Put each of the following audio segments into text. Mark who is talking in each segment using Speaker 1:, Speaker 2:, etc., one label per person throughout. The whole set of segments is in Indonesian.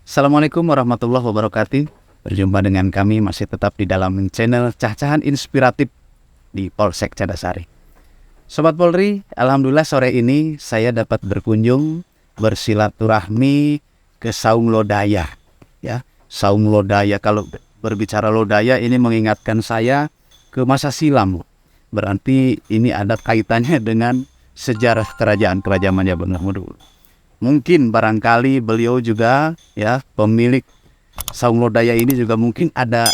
Speaker 1: Assalamualaikum warahmatullahi wabarakatuh. Berjumpa dengan kami masih tetap di dalam channel Cah-Cahan Inspiratif di Polsek Cadasari. Sobat Polri, alhamdulillah sore ini saya dapat berkunjung bersilaturahmi ke Saung Lodaya. Ya, Saung Lodaya, kalau berbicara Lodaya ini mengingatkan saya ke masa silam. Berarti ini ada kaitannya dengan sejarah kerajaan-kerajaan Majapahit dulu. Mungkin barangkali beliau juga ya pemilik Saung Lodaya ini juga mungkin ada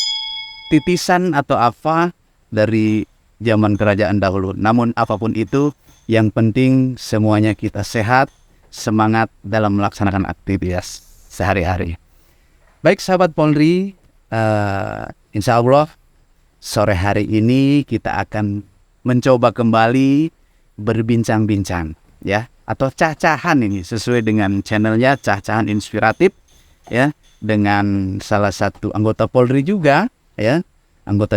Speaker 1: titisan atau apa dari zaman kerajaan dahulu. Namun apapun itu, yang penting semuanya kita sehat, semangat dalam melaksanakan aktivitas sehari-hari. Baik sahabat Polri, insya Allah sore hari ini kita akan mencoba kembali berbincang-bincang ya, atau cah-cahan ini sesuai dengan channelnya Cah-Cahan Inspiratif ya, dengan salah satu anggota Polri juga ya, anggota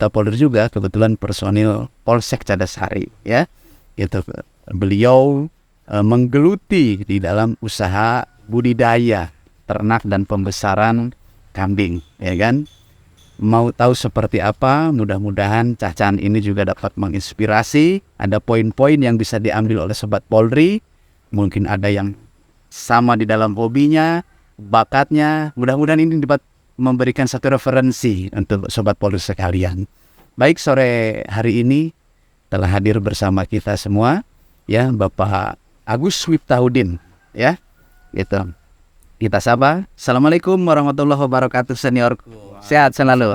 Speaker 1: Polri juga, kebetulan personil Polsek Cadasari ya. Itu beliau menggeluti di dalam usaha budidaya ternak dan pembesaran kambing ya kan. Mau tahu seperti apa? Mudah-mudahan Cah-Cahan ini juga dapat menginspirasi. Ada poin-poin yang bisa diambil oleh Sobat Polri. Mungkin ada yang sama di dalam hobinya, bakatnya. Mudah-mudahan ini dapat memberikan satu referensi untuk Sobat Polri sekalian. Baik, sore hari ini telah hadir bersama kita semua ya, Bapak Agus Miftahudin ya. Gitu. Kita sapa. Assalamualaikum warahmatullahi wabarakatuh seniorku. Sehat selalu.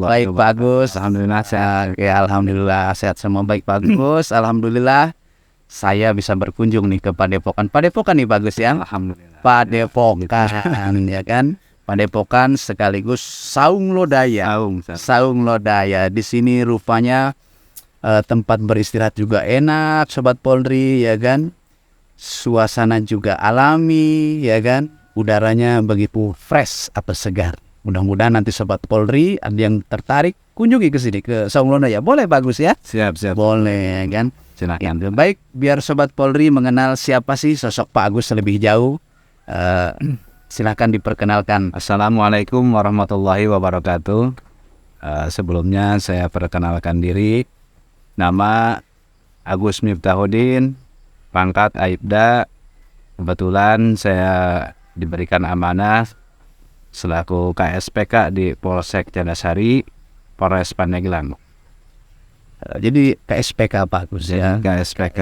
Speaker 1: Baik Pak Agus.
Speaker 2: Alhamdulillah sehat.
Speaker 1: Ya, alhamdulillah sehat semua. Baik Pak Agus. Alhamdulillah saya bisa berkunjung nih ke Padepokan. Padepokan nih Pak Agus ya.
Speaker 2: Alhamdulillah.
Speaker 1: Padepokan ya kan. Padepokan sekaligus Saung Lodaya. Saung Lodaya. Di sini rupanya tempat beristirahat juga enak Sobat Polri ya kan. Suasana juga alami ya kan. Udaranya begitu fresh atau segar. Mudah-mudahan nanti Sobat Polri ada yang tertarik kunjungi ke sini ke Saung Lodaya. Boleh bagus ya?
Speaker 2: Siap.
Speaker 1: Boleh kan?
Speaker 2: Silakan.
Speaker 1: Baik, biar Sobat Polri mengenal siapa sih sosok Pak Agus lebih jauh. Silakan diperkenalkan.
Speaker 2: Assalamualaikum warahmatullahi wabarakatuh. Sebelumnya saya perkenalkan diri. Nama Agus Miftahudin, pangkat Aibda. Kebetulan saya diberikan amanah selaku KSPK di Polsek Cadasari, Polres Pandeglang.
Speaker 1: Jadi KSPK Pak Agus ya. KSPK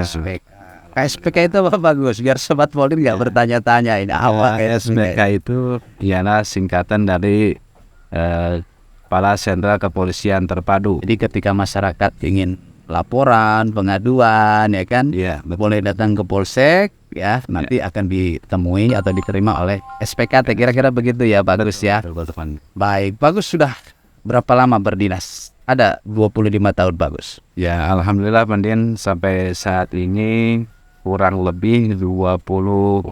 Speaker 1: itu apa Pak Agus? Biar Sobat Polri nggak bertanya-tanya ini awal.
Speaker 2: KSPK itu ialah singkatan dari Kepala Sentra Kepolisian Terpadu.
Speaker 1: Jadi ketika masyarakat ingin laporan, pengaduan ya kan, boleh datang ke Polsek ya, nanti akan ditemui atau diterima oleh SPKT. Kira-kira begitu ya Pak Agus ya. Baik, Pak Agus sudah berapa lama berdinas? Ada 25 tahun Pak Agus.
Speaker 2: Ya, alhamdulillah Pandin sampai saat ini kurang lebih 23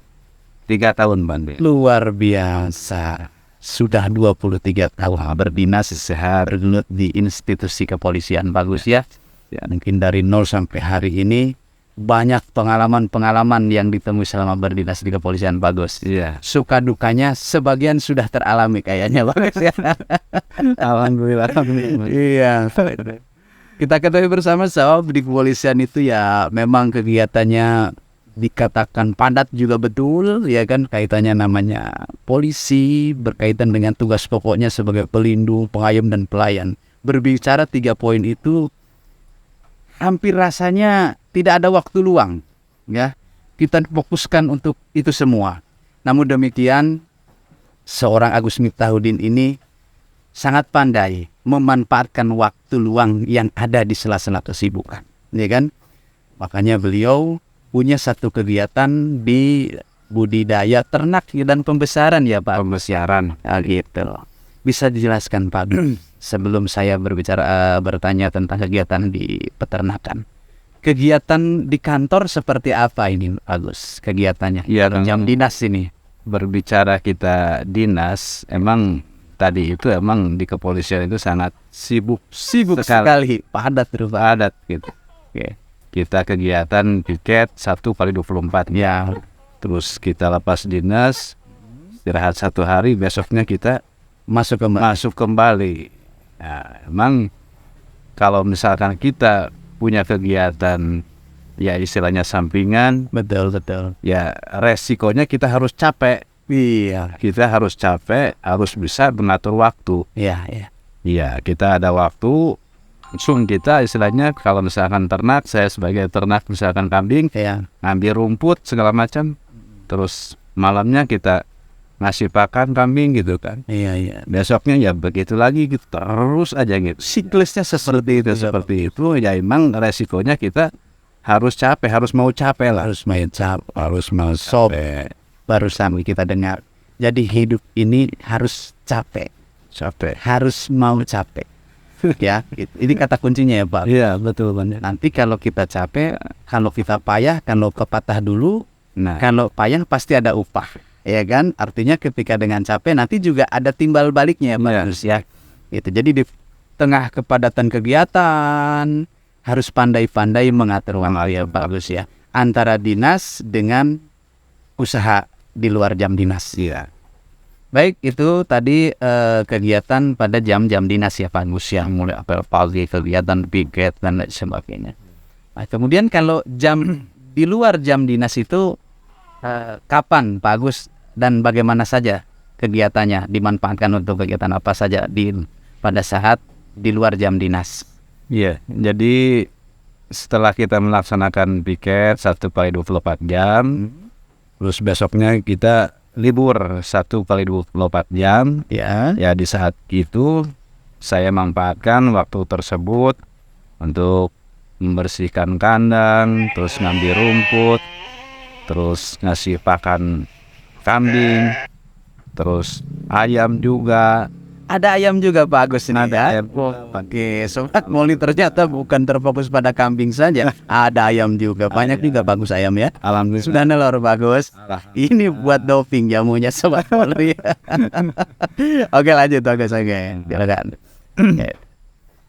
Speaker 2: tahun Pandin.
Speaker 1: Luar biasa. Sudah 23 tahun berdinas sehat di institusi kepolisian Pak Agus ya. Ya, mungkin dari nol sampai hari ini banyak pengalaman-pengalaman yang ditemui selama berdinas di kepolisian Pak Agus.
Speaker 2: Iya.
Speaker 1: Suka dukanya sebagian sudah teralami kayaknya Pak Agus ya.
Speaker 2: Alhamdulillah.
Speaker 1: Iya. Kita ketahui bersama di kepolisian itu ya memang kegiatannya dikatakan padat juga betul ya kan, kaitannya namanya polisi berkaitan dengan tugas pokoknya sebagai pelindung, pengayom dan pelayan. Berbicara 3 poin itu hampir rasanya tidak ada waktu luang ya. Kita fokuskan untuk itu semua. Namun demikian seorang Agus Miftahudin ini sangat pandai memanfaatkan waktu luang yang ada di sela-sela kesibukan ya kan. Makanya beliau punya satu kegiatan di budidaya ternak dan pembesaran ya Pak.
Speaker 2: Pembesaran
Speaker 1: gitu. Bisa dijelaskan Pak sebelum saya bertanya tentang kegiatan di peternakan. Kegiatan di kantor seperti apa ini Agus kegiatannya?
Speaker 2: Ya,
Speaker 1: jam dinas ini.
Speaker 2: Berbicara kita dinas, emang tadi itu emang di kepolisian itu sangat sibuk
Speaker 1: sekali, padat
Speaker 2: gitu. Oke. Kita kegiatan piket 1 kali 24
Speaker 1: ya.
Speaker 2: Terus kita lepas dinas istirahat 1 hari, besoknya kita
Speaker 1: Masuk ke
Speaker 2: masuk kembali. Nah, emang kalau misalkan kita punya kegiatan ya istilahnya sampingan,
Speaker 1: betul.
Speaker 2: ya resikonya kita harus capek.
Speaker 1: Iya.
Speaker 2: Kita harus capek, harus bisa mengatur waktu.
Speaker 1: Iya.
Speaker 2: Iya, kita ada waktu, langsung kita istilahnya kalau misalkan ternak, saya sebagai ternak misalkan kambing,
Speaker 1: Iya.
Speaker 2: ngambil rumput segala macam, terus malamnya kita ngasih pakan kambing gitu kan.
Speaker 1: Iya.
Speaker 2: Besoknya ya begitu lagi gitu, terus aja gitu.
Speaker 1: Siklusnya seperti itu.
Speaker 2: Seperti itu ya emang resikonya kita harus capek, harus mau capek lah.
Speaker 1: Harus main cap.
Speaker 2: Harus mau
Speaker 1: Sob.
Speaker 2: capek.
Speaker 1: Barusan kita dengar. Jadi hidup ini harus capek.
Speaker 2: Capek.
Speaker 1: Harus mau capek. Ya, gitu. Ini kata kuncinya ya Pak.
Speaker 2: Iya betul banget.
Speaker 1: Nanti kalau kita capek, kalau kita payah, kalau kepatah dulu,
Speaker 2: Nah,
Speaker 1: kalau payah pasti ada upah. Ya kan? Artinya ketika dengan capek nanti juga ada timbal baliknya ya Pak
Speaker 2: Iya.
Speaker 1: Gus ya. Gitu. Jadi di tengah kepadatan kegiatan harus pandai-pandai mengatur waktu ya Pak Gus ya. Antara dinas dengan usaha di luar jam dinas.
Speaker 2: iya.
Speaker 1: Baik, itu tadi kegiatan pada jam-jam dinas ya Pak Gus ya. Mulai apel pagi, kegiatan piket dan lain sebagainya. Nah, kemudian kalau jam di luar jam dinas itu kapan Pak Agus dan bagaimana saja kegiatannya dimanfaatkan untuk kegiatan apa saja pada saat di luar jam dinas?
Speaker 2: Iya, jadi setelah kita melaksanakan piket 1 kali 24 jam, terus besoknya kita libur 1 kali 24 jam.
Speaker 1: Ya.
Speaker 2: Ya di saat itu saya manfaatkan waktu tersebut untuk membersihkan kandang, terus ngambil rumput, terus ngasih pakan kambing, terus ayam juga.
Speaker 1: Ada ayam juga Pak Agus ini
Speaker 2: Ada
Speaker 1: ya.
Speaker 2: ayam.
Speaker 1: Oke, sobat Moli ternyata bukan terfokus pada kambing saja. Ada ayam juga, banyak juga bagus ayam ya.
Speaker 2: Alhamdulillah.
Speaker 1: Sudah nelor bagus. Ini buat doping jamunya sobat Moli. Oke lanjut Bagus, oke. Silakan. Oke.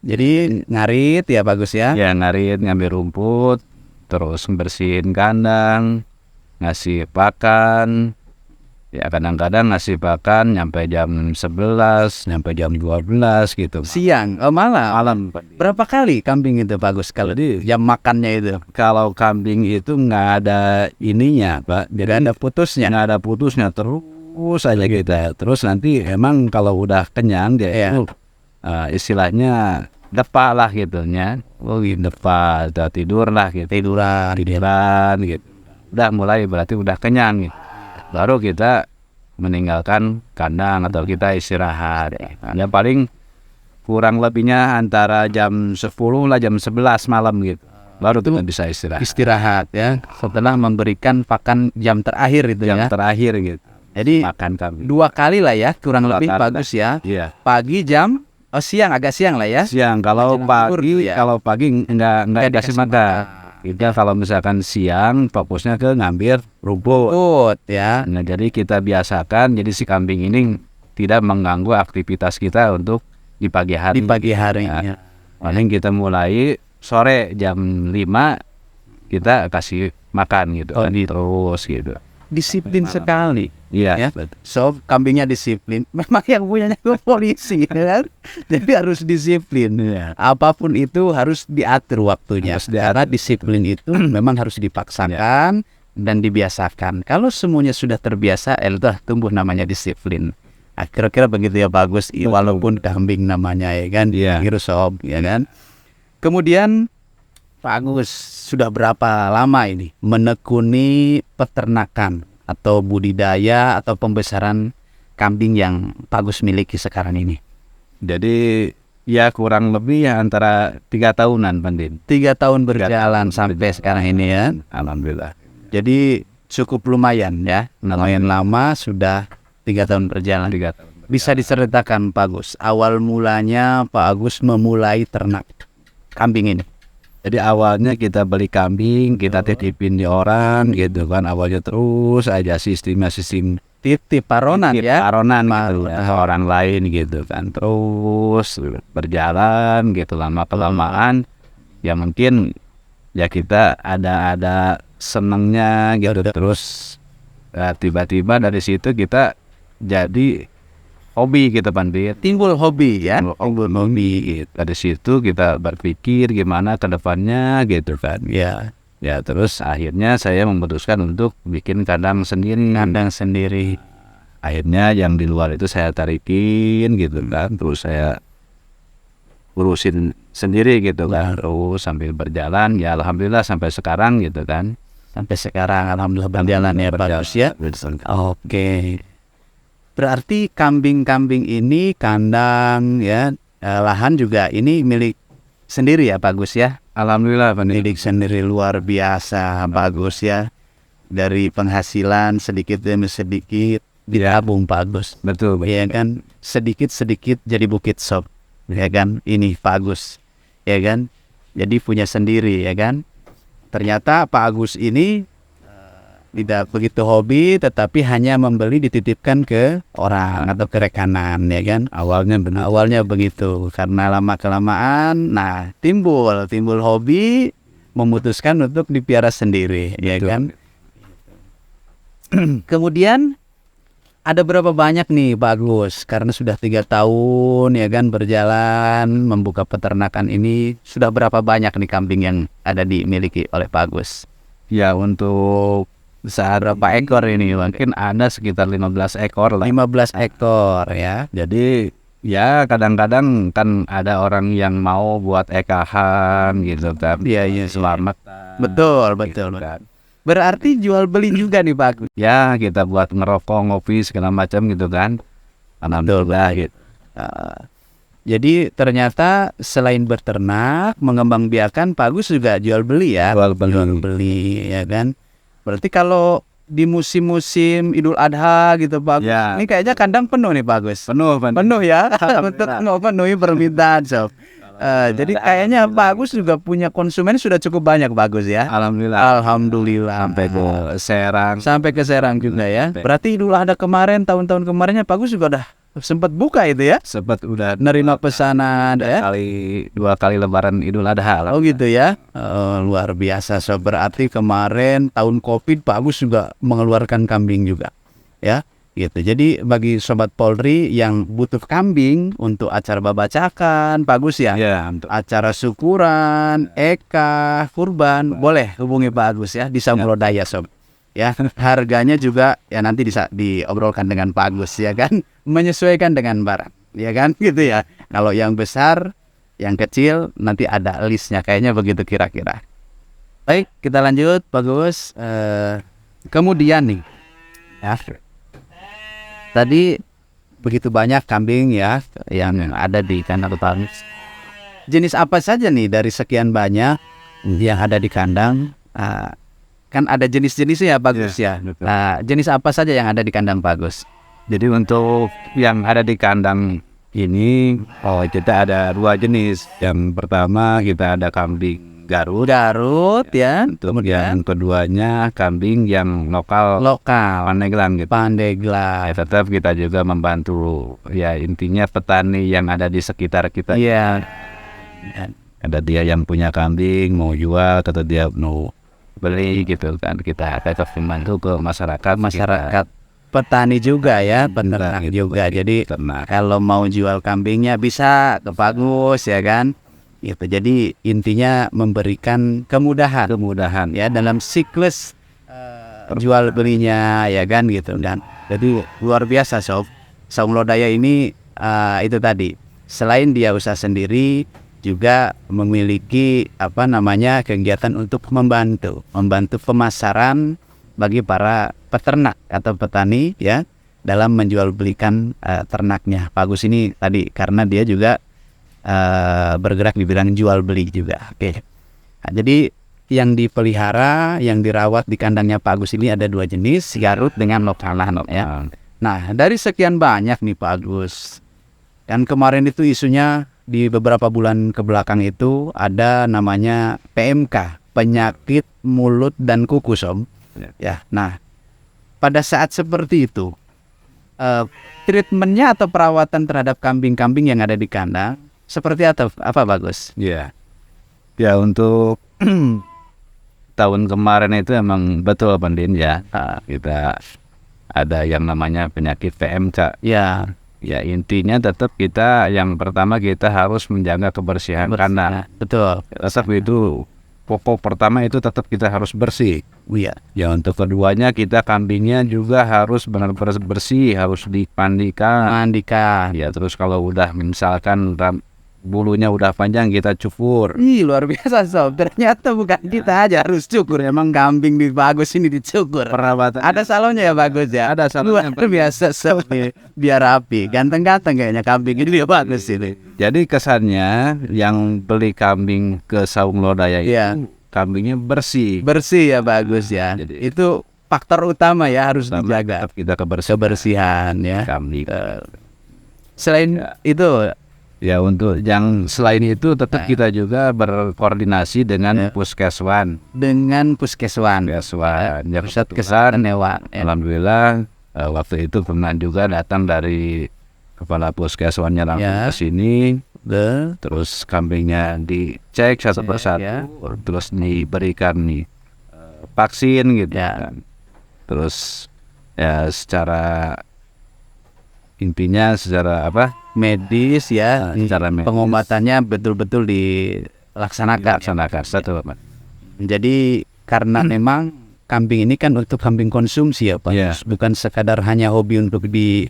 Speaker 1: Jadi ngarit ya bagus ya.
Speaker 2: Ya ngarit, ngambil rumput, terus bersihin kandang, ngasih pakan. Ya kadang-kadang ngasih pakan nyampe jam 11, nyampe jam 12 gitu.
Speaker 1: Siang, oh malam.
Speaker 2: Malam.
Speaker 1: Berapa kali kambing itu bagus kalau di jam makannya itu?
Speaker 2: Kalau kambing itu nggak ada ininya, Pak. Jadi
Speaker 1: Nggak ada putusnya.
Speaker 2: nggak ada putusnya, terus aja kita. Terus nanti emang kalau udah kenyang dia
Speaker 1: Iya.
Speaker 2: itu istilahnya depa lah gitunya. Oh depa, udah tidur lah gitu. Tiduran gitu. Udah mulai berarti udah kenyang gitu. Baru kita meninggalkan kandang atau kita istirahat. Ya paling kurang lebihnya antara jam 10 lah jam 11 malam gitu. Baru kita bisa istirahat.
Speaker 1: Istirahat ya. Setelah memberikan pakan jam terakhir itu
Speaker 2: Jam
Speaker 1: ya.
Speaker 2: terakhir gitu.
Speaker 1: Jadi
Speaker 2: Makan kambing.
Speaker 1: 2 kali lah ya kurang
Speaker 2: Dua
Speaker 1: lebih
Speaker 2: kali.
Speaker 1: bagus ya.
Speaker 2: Iya.
Speaker 1: Pagi jam siang agak siang lah ya.
Speaker 2: Siang kalau
Speaker 1: Menjelang
Speaker 2: pagi
Speaker 1: zuhur ya.
Speaker 2: kalau pagi enggak
Speaker 1: Nggak
Speaker 2: dikasih
Speaker 1: dikasih
Speaker 2: makan. Kita kalau misalkan siang fokusnya ke ngambil rumput.
Speaker 1: Rumput ya.
Speaker 2: Nah, jadi kita biasakan jadi si kambing ini tidak mengganggu aktivitas kita untuk di pagi hari.
Speaker 1: Di pagi hari
Speaker 2: Ya.
Speaker 1: ya.
Speaker 2: Paling kita mulai sore jam 5 kita kasih makan gitu
Speaker 1: Oh,
Speaker 2: kan.
Speaker 1: gitu.
Speaker 2: Terus gitu.
Speaker 1: Disiplin sekali.
Speaker 2: Iya.
Speaker 1: Ya. So kambingnya disiplin. Memang yang punyanya itu polisi ya kan. Jadi harus disiplin.
Speaker 2: Iya.
Speaker 1: Apapun itu harus diatur waktunya.
Speaker 2: Harus diatur.
Speaker 1: Karena disiplin itu memang harus dipaksakan dan dibiasakan. Kalau semuanya sudah terbiasa, udah tumbuh namanya disiplin. Nah, kira-kira begitu ya bagus. Walaupun kambing namanya ya kan.
Speaker 2: Iya.
Speaker 1: Sob ya kan. Kemudian Pak Agus sudah berapa lama ini menekuni peternakan atau budidaya atau pembesaran kambing yang Pak Agus miliki sekarang ini?
Speaker 2: Jadi ya kurang lebih ya antara 3 tahunan Pandin.
Speaker 1: 3 tahun berjalan
Speaker 2: tahun
Speaker 1: sampai
Speaker 2: berjalan.
Speaker 1: sekarang ini ya.
Speaker 2: Alhamdulillah.
Speaker 1: Jadi cukup lumayan ya. Lumayan lama sudah 3 tahun berjalan.
Speaker 2: 3 tahun.
Speaker 1: Bisa diceritakan Pak Agus, awal mulanya Pak Agus memulai ternak kambing ini?
Speaker 2: Jadi awalnya kita beli kambing, kita titipin di orang gitu kan. Awalnya terus aja sistem
Speaker 1: Titip paronan
Speaker 2: titip
Speaker 1: ya.
Speaker 2: paronan gitu ya, orang lain gitu kan. Terus berjalan gitu lama kelamaan ya mungkin ya kita ada senengnya gitu. Terus tiba-tiba dari situ kita jadi hobi kita Pandit.
Speaker 1: Timbul hobi ya.
Speaker 2: Timbul hobi. Dari situ kita berpikir gimana ke depannya gitu kan.
Speaker 1: Ya,
Speaker 2: Ya terus akhirnya saya memutuskan untuk bikin kandang sendiri.
Speaker 1: kandang sendiri.
Speaker 2: Akhirnya yang di luar itu saya tarikin gitu kan. Terus saya urusin sendiri gitu kan. Terus sambil berjalan ya alhamdulillah sampai sekarang gitu kan.
Speaker 1: Sampai sekarang alhamdulillah berjalan ya bagus ya. Oke. Berarti kambing-kambing ini kandang ya, lahan juga ini milik sendiri ya Pak Gus ya.
Speaker 2: Alhamdulillah Pandit.
Speaker 1: Milik sendiri luar biasa bagus ya. Dari penghasilan sedikit demi sedikit ditabung Pak Gus.
Speaker 2: Betul.
Speaker 1: Ya kan, sedikit-sedikit jadi bukit sob. Ya kan, ini Pak Agus. Ya kan, jadi punya sendiri ya kan. Ternyata Pak Agus ini tidak begitu hobi, tetapi hanya membeli dititipkan ke orang atau ke rekanan ya kan. Awalnya begitu, karena lama kelamaan, nah timbul hobi, memutuskan untuk dipiara sendiri ya
Speaker 2: Betul.
Speaker 1: kan. Kemudian ada berapa banyak nih Pak Agus? Karena sudah 3 tahun ya kan berjalan membuka peternakan ini, sudah berapa banyak nih kambing yang ada dimiliki oleh Pak Agus?
Speaker 2: Ya untuk saat berapa ekor ini mungkin ada sekitar 15 ekor lah.
Speaker 1: 15 ekor ya.
Speaker 2: Jadi ya kadang-kadang kan ada orang yang mau buat ekahan gitu kan.
Speaker 1: Iya.
Speaker 2: Selamat.
Speaker 1: Betul.
Speaker 2: Kan.
Speaker 1: Berarti jual beli juga nih Pak Agus.
Speaker 2: Ya kita buat ngerokok, ngopi segala macam gitu kan. Alhamdulillah gitu.
Speaker 1: Jadi ternyata selain beternak, mengembangbiakan Pak Agus juga jual beli ya.
Speaker 2: Jual
Speaker 1: beli ya kan. Berarti kalau di musim-musim Idul Adha gitu Pak Agus,
Speaker 2: Ya.
Speaker 1: ini kayaknya kandang penuh nih Pak Agus.
Speaker 2: Penuh
Speaker 1: Ya
Speaker 2: Alhamdulillah.
Speaker 1: untuk memenuhi permintaan sob. Jadi kayaknya Pak Agus juga punya konsumen sudah cukup banyak Pak Agus ya. Alhamdulillah.
Speaker 2: Sampai ke Serang.
Speaker 1: Sampai ke Serang juga ya. Berarti Idul Adha kemarin, tahun-tahun kemarinnya Pak Agus juga udah sempat buka itu ya.
Speaker 2: Sempat udah
Speaker 1: Nerima pesanan ya.
Speaker 2: 2 kali lebaran Idul Adha lah.
Speaker 1: Oh gitu ya. Luar biasa sob. Berarti kemarin tahun Covid Pak Agus juga mengeluarkan kambing juga. Ya. Gitu. Jadi bagi sobat Polri yang butuh kambing untuk acara babacakan, Pak Agus ya.
Speaker 2: Ya, untuk
Speaker 1: Acara syukuran, eka, kurban, boleh hubungi Pak Agus ya di Samulodaya sob. Ya, harganya juga ya nanti bisa diobrolkan dengan Pak Agus ya kan, menyesuaikan dengan barang, ya kan gitu ya. Kalau yang besar, yang kecil nanti ada listnya kayaknya begitu kira-kira. Baik, kita lanjut Pak Agus. Kemudian nih, ya. Tadi begitu banyak kambing ya yang ada di kandang utama. Jenis apa saja nih dari sekian banyak yang ada di kandang? Kan ada jenis-jenisnya ya Pak Gus ya.
Speaker 2: betul.
Speaker 1: Jenis apa saja yang ada di kandang Pak Gus?
Speaker 2: Jadi untuk yang ada di kandang ini, kita ada 2 jenis. Yang pertama kita ada kambing Garut.
Speaker 1: Garut ya.
Speaker 2: Untuk yang keduanya kambing yang lokal Pandeglang gitu.
Speaker 1: Pandeglang.
Speaker 2: Ya, tetap kita juga membantu ya intinya petani yang ada di sekitar kita.
Speaker 1: Iya.
Speaker 2: Ada dia yang punya kambing mau jual atau dia mau beli gitu kan, kita tetap membantu ke masyarakat.
Speaker 1: Petani juga ya, peternak juga. Jadi kalau mau jual kambingnya bisa ke Pak Gus ya kan. Gitu. Jadi intinya memberikan kemudahan ya dalam siklus jual belinya ya kan gitu. Dan jadi luar biasa sob. Samulodaya ini itu tadi, selain dia usaha sendiri juga memiliki kegiatan untuk membantu pemasaran bagi para peternak atau petani ya dalam menjual belikan ternaknya. Pak Gus ini tadi karena dia juga bergerak di bidang jual beli juga. Oke. Nah, jadi yang dipelihara, yang dirawat di kandangnya Pak Agus ini ada 2 jenis, Garut dengan lokal ya. Nah, dari sekian banyak nih Pak Agus. Dan kemarin itu isunya di beberapa bulan ke belakang itu ada namanya PMK, penyakit mulut dan kuku sob. Ya. Nah, pada saat seperti itu treatmentnya atau perawatan terhadap kambing-kambing yang ada di kandang seperti apa Bagus?
Speaker 2: Ya untuk tahun kemarin itu emang betul Pandin ya, kita ada yang namanya penyakit PMK.
Speaker 1: Ya,
Speaker 2: Ya intinya tetap kita yang pertama kita harus menjaga kebersihan kandang.
Speaker 1: betul.
Speaker 2: Tetap itu pokok pertama itu tetap kita harus bersih.
Speaker 1: Iya.
Speaker 2: Ya untuk keduanya kita kambingnya juga harus benar-benar bersih, harus dipandikan.
Speaker 1: Mandikan.
Speaker 2: Ya terus kalau udah misalkan bulunya udah panjang kita cukur.
Speaker 1: Ih, luar biasa sob. Ternyata bukan kita aja harus cukur. Emang kambing di Bagus ini dicukur.
Speaker 2: Perawatan
Speaker 1: Ada salonnya ya Bagus ya.
Speaker 2: Ada salonnya.
Speaker 1: Luar biasa sob. Biar rapi. Ganteng-ganteng kayaknya kambing ini dia Bagus ini.
Speaker 2: Jadi kesannya yang beli kambing ke Saung Lodaya itu
Speaker 1: Iya.
Speaker 2: kambingnya bersih.
Speaker 1: Bersih ya Bagus ya.
Speaker 2: Jadi-
Speaker 1: Itu faktor utama ya harus
Speaker 2: Sama
Speaker 1: dijaga.
Speaker 2: tetap kita kebersihan
Speaker 1: Kebersihan ya.
Speaker 2: kambing.
Speaker 1: Selain itu,
Speaker 2: Ya untuk yang selain itu tetap
Speaker 1: Nah.
Speaker 2: kita juga berkoordinasi dengan
Speaker 1: Ya.
Speaker 2: Puskeswan.
Speaker 1: dengan Puskeswan,
Speaker 2: Puskeswan. Ya,
Speaker 1: Pusat
Speaker 2: kebetulan,
Speaker 1: Kesehatan Hewan. Ya.
Speaker 2: alhamdulillah waktu itu pernah juga datang dari kepala Puskeswannya langsung
Speaker 1: Ya.
Speaker 2: ke sini.
Speaker 1: Betul.
Speaker 2: Terus kambingnya dicek satu
Speaker 1: Cek,
Speaker 2: persatu,
Speaker 1: ya.
Speaker 2: terus diberikan vaksin gitu
Speaker 1: Ya.
Speaker 2: kan. Terus ya secara intinya secara apa?
Speaker 1: Medis ya,
Speaker 2: Secara medis.
Speaker 1: pengobatannya betul-betul dilaksanakan.
Speaker 2: Dilaksanakan satu Pak.
Speaker 1: Jadi karena memang kambing ini kan untuk kambing konsumsi ya Pak,
Speaker 2: Ya.
Speaker 1: bukan sekadar hanya hobi untuk di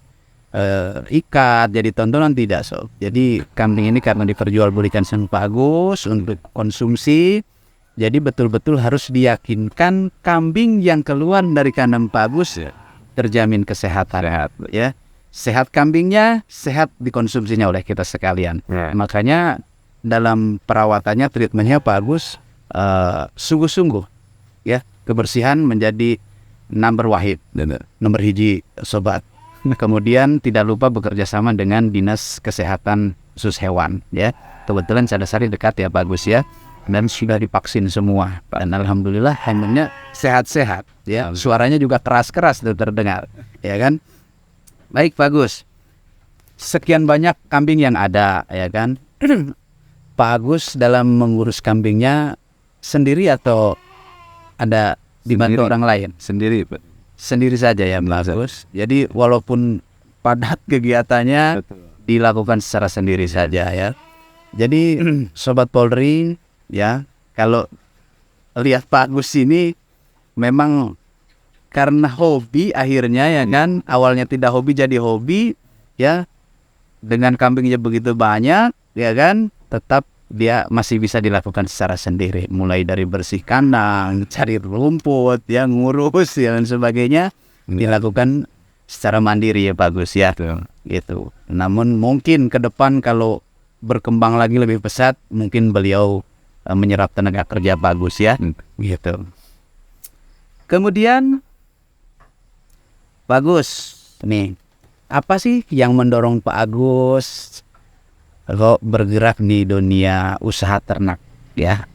Speaker 1: ikat jadi tontonan, tidak sob. Jadi kambing ini karena diperjualbelikan sama Pak Agus untuk konsumsi, jadi betul-betul harus diyakinkan kambing yang keluar dari kandang Pak Agus terjamin kesehatan.
Speaker 2: Sehat.
Speaker 1: Ya, sehat kambingnya, sehat dikonsumsinya oleh kita sekalian.
Speaker 2: Ya.
Speaker 1: Makanya dalam perawatannya, treatmentnya Pak Agus sungguh-sungguh ya, kebersihan menjadi number wahid, nomor hiji sobat. Kemudian tidak lupa bekerja sama dengan Dinas Kesehatan Khusus Hewan ya. Kebetulan Cadasari dekat ya Pak Agus ya, dan sudah divaksin semua dan alhamdulillah hewannya sehat-sehat ya. Suaranya juga keras-keras terdengar ya kan. Baik Pak Agus, sekian banyak kambing yang ada ya kan. Pak Agus dalam mengurus kambingnya sendiri atau ada dibantu
Speaker 2: Sendiri.
Speaker 1: orang lain?
Speaker 2: Sendiri Pak.
Speaker 1: Sendiri saja ya Pak Agus. Jadi walaupun padat kegiatannya dilakukan secara sendiri saja ya. Jadi Sobat Polri ya, kalau lihat Pak Agus ini memang karena hobi akhirnya ya kan, awalnya tidak hobi jadi hobi ya, dengan kambingnya begitu banyak ya kan, tetap dia masih bisa dilakukan secara sendiri, mulai dari bersih kandang, cari rumput, ya ngurus ya, dan sebagainya dilakukan secara mandiri ya Pak Gus ya, gitu. Namun mungkin ke depan kalau berkembang lagi lebih pesat, mungkin beliau menyerap tenaga kerja Pak Gus ya, gitu. Kemudian Pak Gus, nih apa sih yang mendorong Pak Agus kok bergerak di dunia usaha ternak ya,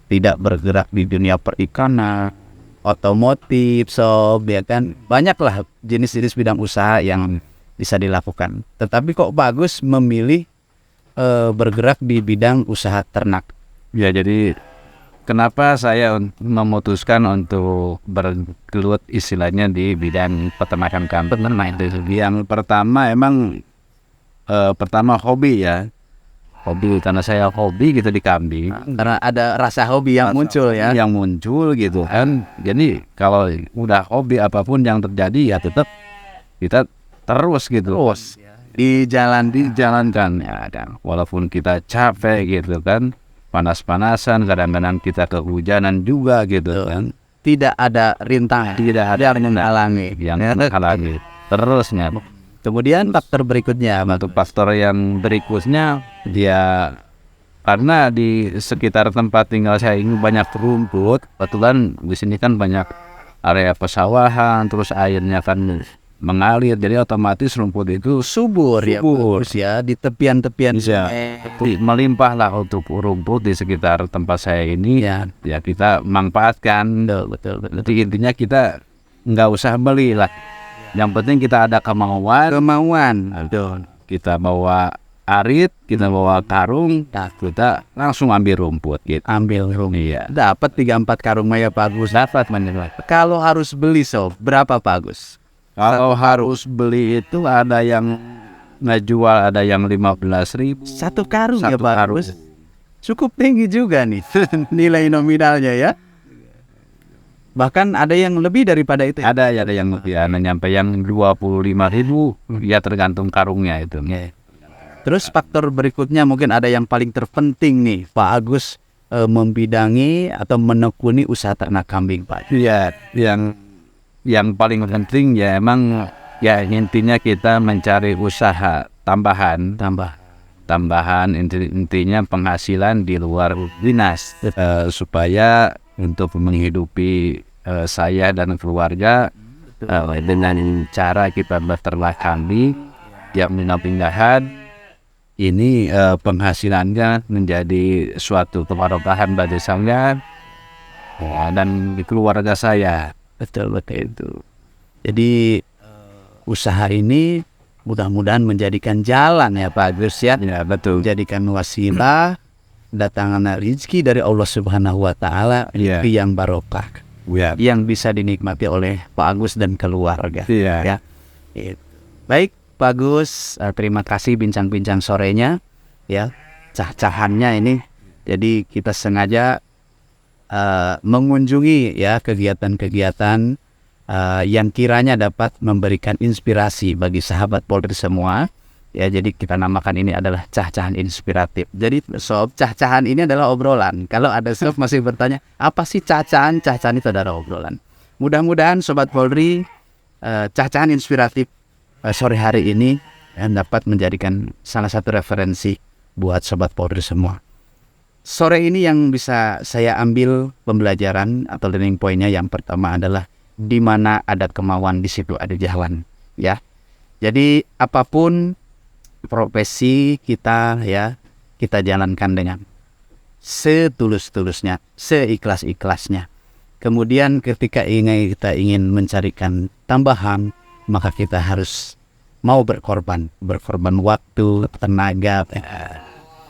Speaker 1: tidak bergerak di dunia perikanan, otomotif, sob ya kan, banyaklah jenis-jenis bidang usaha yang bisa dilakukan, tetapi kok Pak Agus memilih bergerak di bidang usaha ternak?
Speaker 2: Ya jadi kenapa saya memutuskan untuk bergelut istilahnya di bidang peternakan kambing? Yang pertama emang pertama hobi ya. Hobi, karena saya hobi gitu di kambing.
Speaker 1: Karena ada rasa hobi yang muncul ya.
Speaker 2: Yang muncul gitu kan. Jadi kalau udah hobi apapun yang terjadi ya tetap kita terus gitu.
Speaker 1: Terus
Speaker 2: dijalankan ya kan. Walaupun kita capek gitu kan. Panas-panasan, kadang-kadang kita kehujanan juga gitu kan.
Speaker 1: Tidak ada rintangan.
Speaker 2: Tidak ada
Speaker 1: yang menghalangi.
Speaker 2: yang menghalangi. Terusnya.
Speaker 1: Kemudian faktor berikutnya,
Speaker 2: Satu faktor yang berikutnya dia karena di sekitar tempat tinggal saya ini banyak rumput, kebetulan di sini kan banyak area pesawahan, terus airnya kan mengalir, jadi otomatis rumput itu
Speaker 1: subur ya, bagus ya, di tepian-tepian
Speaker 2: bisa melimpah lah untuk rumput di sekitar tempat saya ini.
Speaker 1: ya,
Speaker 2: Ya kita manfaatkan.
Speaker 1: betul.
Speaker 2: Jadi intinya kita nggak usah beli lah. Yang penting kita ada kemauan.
Speaker 1: Betul.
Speaker 2: Kita bawa arit, kita bawa karung, kita langsung ambil rumput gitu.
Speaker 1: Ambil rumput.
Speaker 2: Iya.
Speaker 1: Dapat 3-4 karung maya Pak Agus.
Speaker 2: Dapat menyelat.
Speaker 1: Kalau harus beli sob, berapa Pak Agus?
Speaker 2: Kalau harus beli itu ada yang ngejual, ada yang 15.000
Speaker 1: Satu karung ya
Speaker 2: satu
Speaker 1: Pak
Speaker 2: karung.
Speaker 1: Agus. Cukup tinggi juga nih nilai nominalnya ya. Bahkan ada yang lebih daripada itu.
Speaker 2: Ada yang lebih, ada nyampe yang 25.000, ya tergantung karungnya itu.
Speaker 1: Terus faktor berikutnya mungkin ada yang paling terpenting nih Pak Agus, membidangi atau menekuni usaha ternak kambing Pak.
Speaker 2: Iya, yang paling penting ya emang ya intinya kita mencari usaha tambahan, intinya penghasilan di luar dinas, supaya untuk menghidupi saya dan keluarga dengan cara kita beternak kambing yang pindah-pindahan. Ini penghasilannya menjadi suatu keberkahan bagi saya dan di keluarga saya.
Speaker 1: Betul itu. Jadi usaha ini mudah-mudahan menjadikan jalan ya Pak Agus ya.
Speaker 2: Ya betul.
Speaker 1: Menjadikan wasilah datangnya rezeki dari Allah Subhanahu wa taala, rezeki yang barokah. Yang bisa dinikmati oleh Pak Agus dan keluarga. Ya. Baik Pak Agus, terima kasih bincang-bincang sorenya ya. Cah-cahannya ini. Jadi kita sengaja mengunjungi ya kegiatan-kegiatan yang kiranya dapat memberikan inspirasi bagi sahabat Polri semua ya. Jadi kita namakan ini adalah cah-cahan inspiratif. Jadi sob, cah-cahan ini adalah obrolan. Kalau ada sob masih bertanya apa sih cah-cahan? Cah-cahan itu adalah obrolan. Mudah-mudahan sobat Polri, cah-cahan inspiratif sore hari ini dapat menjadikan salah satu referensi buat sobat Polri semua. Sore ini yang bisa saya ambil pembelajaran atau learning point-nya yang pertama adalah di mana ada kemauan di situ ada jalan ya. Jadi apapun profesi kita ya, kita jalankan dengan setulus-tulusnya, seikhlas-ikhlasnya. Kemudian ketika kita ingin mencarikan tambahan, maka kita harus mau berkorban waktu, tenaga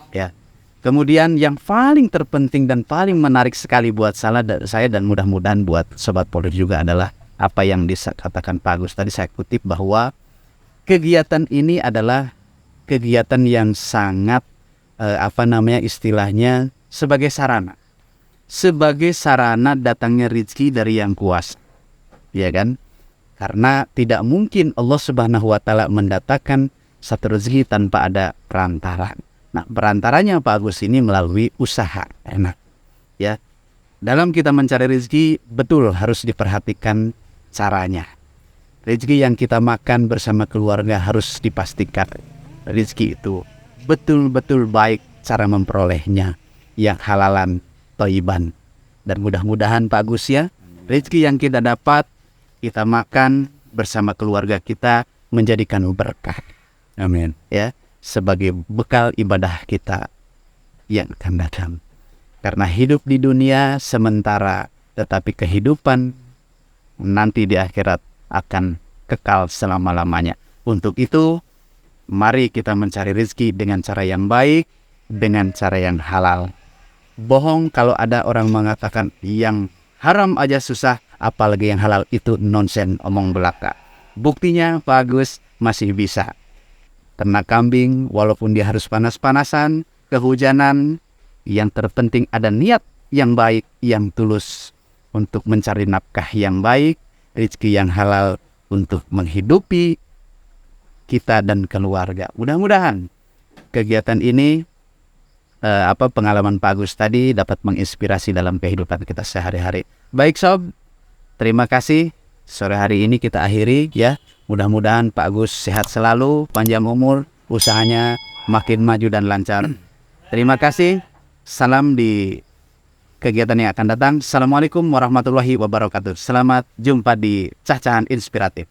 Speaker 1: ya. Kemudian yang paling terpenting dan paling menarik sekali buat saya dan mudah-mudahan buat sobat Polri juga adalah apa yang dikatakan Pak Agus tadi. Saya kutip bahwa kegiatan ini adalah kegiatan yang sangat istilahnya sebagai sarana datangnya rezeki dari yang kuasa, ya kan? Karena tidak mungkin Allah Subhanahu wa taala mendatangkan satu rezeki tanpa ada perantara. Nah, perantaranya Pak Agus ini melalui usaha enak ya. Dalam kita mencari rezeki betul harus diperhatikan caranya. Rezeki yang kita makan bersama keluarga harus dipastikan rezeki itu betul-betul baik cara memperolehnya, yang halalan, thayyiban. Dan mudah-mudahan Pak Agus ya, rezeki yang kita dapat kita makan bersama keluarga kita menjadikan berkah.
Speaker 2: Amin.
Speaker 1: Ya, sebagai bekal ibadah kita yang akan datang. Karena hidup di dunia sementara, tetapi kehidupan nanti di akhirat akan kekal selama-lamanya. Untuk itu, mari kita mencari rezeki dengan cara yang baik, dengan cara yang halal. Bohong kalau ada orang mengatakan yang haram aja susah, apalagi yang halal itu nonsen, omong belaka. Buktinya Pak Agus masih bisa ternak kambing walaupun dia harus panas-panasan, kehujanan. Yang terpenting ada niat yang baik, yang tulus untuk mencari nafkah yang baik, rezeki yang halal untuk menghidupi kita dan keluarga. Mudah-mudahan kegiatan ini pengalaman Pak Agus tadi dapat menginspirasi dalam kehidupan kita sehari-hari. Baik sob, terima kasih. Sore hari ini kita akhiri ya. Mudah-mudahan Pak Agus sehat selalu, panjang umur, usahanya makin maju dan lancar. Terima kasih. Salam di kegiatan yang akan datang. Assalamualaikum warahmatullahi wabarakatuh. Selamat jumpa di Cah-Cahan Inspiratif.